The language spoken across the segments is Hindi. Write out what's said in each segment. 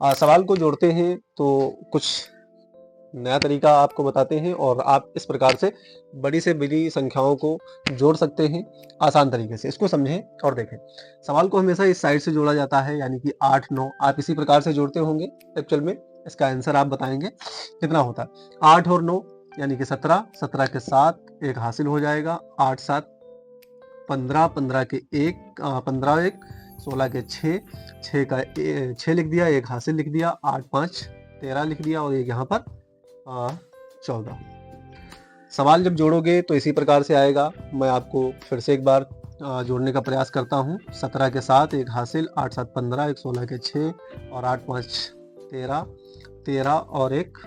सवाल को जोड़ते हैं तो कुछ नया तरीका आपको बताते हैं और आप इस प्रकार से बड़ी से बड़ी संख्याओं को जोड़ सकते हैं आसान तरीके से। इसको समझें और देखें। सवाल को हमेशा इस साइड से जोड़ा जाता है, यानी कि 8 9 आप इसी प्रकार से जोड़ते होंगे। एक्चुअल में इसका आंसर आप बताएंगे कितना होता है। 8 और 9 यानी कि 17, 17 के 7 एक हासिल हो जाएगा, 8 7 15, 15 के 1 15 1 16 के 6 6 का 6 लिख दिया, एक हासिल लिख दिया, 8 5 13 लिख दिया और एक यहाँ पर 14। सवाल जब जोड़ोगे तो इसी प्रकार से आएगा। मैं आपको फिर से एक बार जोड़ने का प्रयास करता हूँ। 17 के 7 एक हासिल, 8 7 15, एक 16 के 6 और 8 5 13, 13 और एक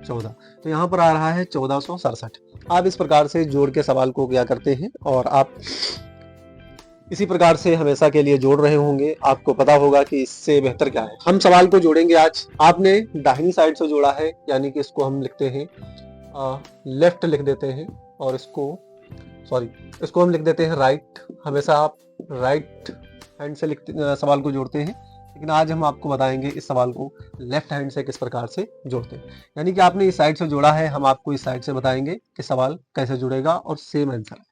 14। तो यहाँ पर आ रहा है 1467। आप इस प्रकार से जोड़ के सवाल को क्या करते हैं और आप इसी प्रकार से हमेशा के लिए जोड़ रहे होंगे। आपको पता होगा कि इससे बेहतर क्या है। हम सवाल को जोड़ेंगे आज। आपने दाहिनी साइड से जोड़ा है, यानी कि इसको हम लिखते हैं लेफ्ट लिख देते हैं और इसको हम लिख देते हैं राइट। हमेशा आप राइट हैंड से सवाल को जोड़ते हैं, लेकिन आज हम आपको बताएंगे इस सवाल को लेफ्ट हैंड से किस प्रकार से जोड़ते हैं। यानी कि आपने इस साइड से जोड़ा है, हम आपको इस साइड से बताएंगे कि सवाल कैसे जुड़ेगा और सेम आंसर आएगा।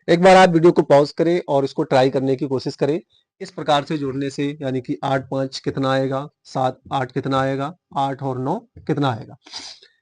एक बार आप वीडियो को पॉज करें और इसको ट्राई करने की कोशिश करें। इस प्रकार से जोड़ने से, यानी कि 8 5 कितना आएगा, 7 8 कितना आएगा, 8 और 9 कितना आएगा।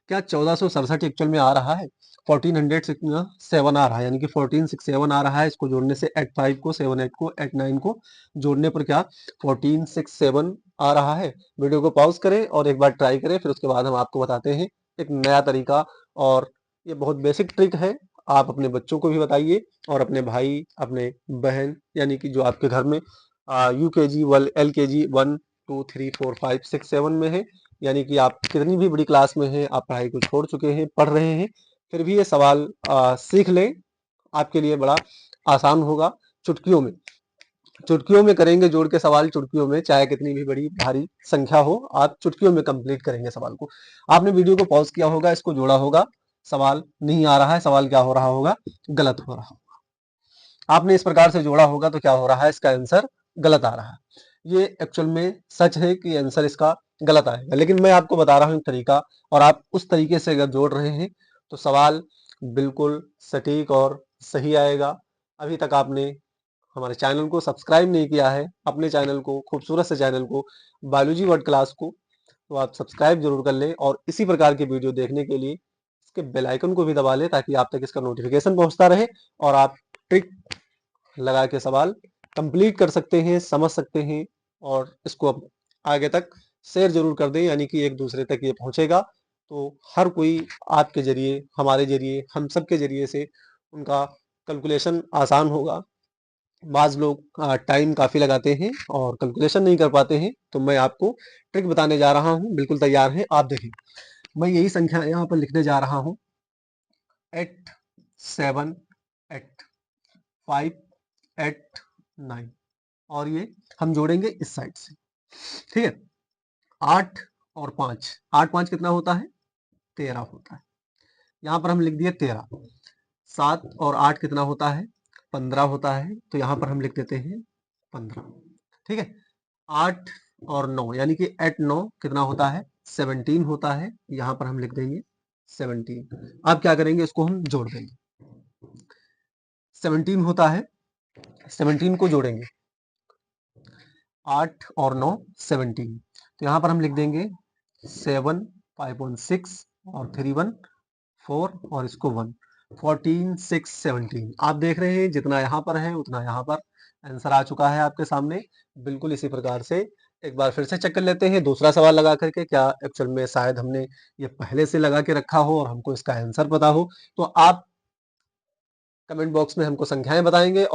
क्या 1467 एक्चुअल में आ रहा है? 1407 आ रहा है, यानी कि 1467 आ रहा है। इसको जोड़ने से 85 को 78 को 89 को जोड़ने पर क्या 1467 आ रहा है। वीडियो को पॉज करें और एक बार ट्राई करें, फिर उसके बाद हम आपको बताते हैं एक नया तरीका। और ये बहुत बेसिक ट्रिक है, आप अपने बच्चों को भी बताइए और अपने भाई, अपने बहन, यानी कि जो आपके घर में UKG LKG 1 2 3 4 5 6 7 में है, यानी कि आप कितनी भी बड़ी क्लास में हैं, आप पढ़ाई को छोड़ चुके हैं, पढ़ रहे हैं, फिर भी ये सवाल सीख लें। आपके लिए बड़ा आसान होगा। चुटकियों में करेंगे जोड़ के सवाल। चुटकियों में, चाहे कितनी भी बड़ी भारी संख्या हो, आप चुटकियों में कंप्लीट करेंगे सवाल को। आपने वीडियो को पॉज किया होगा, इसको जोड़ा होगा, सवाल नहीं आ रहा है, सवाल क्या हो रहा होगा, गलत हो रहा होगा। आपने इस प्रकार से जोड़ा होगा तो क्या हो रहा है, इसका आंसर गलत आ रहा है। ये एक्चुअल में सच है कि आंसर इसका गलत आएगा, लेकिन मैं आपको बता रहा हूँ एक तरीका, और आप उस तरीके से अगर जोड़ रहे हैं तो सवाल बिल्कुल सटीक और सही आएगा। अभी तक आपने हमारे चैनल को सब्सक्राइब नहीं किया है, अपने चैनल को, खूबसूरत से चैनल को, बायोलॉजी वर्ड क्लास को, तो आप सब्सक्राइब जरूर कर लें और इसी प्रकार के वीडियो देखने के लिए इसके बेल आइकन को भी दबा लें, ताकि आप तक इसका नोटिफिकेशन पहुंचता रहे और आप ट्रिक लगा के सवाल कंप्लीट कर सकते हैं, समझ सकते हैं और इसको आगे तक शेयर जरूर कर दें, यानी कि एक दूसरे तक ये पहुंचेगा तो हर कोई आपके जरिए, हमारे जरिए, हम सब के जरिए से उनका कैलकुलेशन आसान होगा। बाज लोग टाइम काफी लगाते हैं और कैलकुलेशन नहीं कर पाते हैं, तो मैं आपको ट्रिक बताने जा रहा हूं। बिल्कुल तैयार है, आप देखिए। मैं यही संख्या यहाँ पर लिखने जा रहा हूँ, 8 7 8 5 8 9 और ये हम जोड़ेंगे इस साइड से, ठीक है। 8 और 5, 8 5 कितना होता है, 13 होता है। यहाँ पर हम लिख दिए 13। 7 और 8 कितना होता है, 15 होता है, तो यहाँ पर हम लिख देते हैं 15, ठीक है। 8 और 9 यानी कि 8 9 कितना होता है, 17 होता है, यहाँ पर हम लिख देंगे 17। अब क्या करेंगे, इसको हम जोड़ देंगे। 17 होता है, 17 को जोड़ेंगे, 8 और 9 17, तो यहाँ पर हम लिख देंगे 7 5 1 6 और 3 1 4 और इसको 1, 14 6 17। आप देख रहे हैं जितना यहाँ पर है उतना यहाँ पर आंसर आ चुका है आपके सामने। बिल्कुल इसी प्रकार से एक बार फिर से चेक कर लेते हैं दूसरा सवाल लगा करके, क्या एक्चुअल में शायद हमने ये पहले से लगा के रखा हो और हमको इसका आंसर पता हो। तो आप कमेंट बॉक्स में हमको संख्याएं बताएंगे और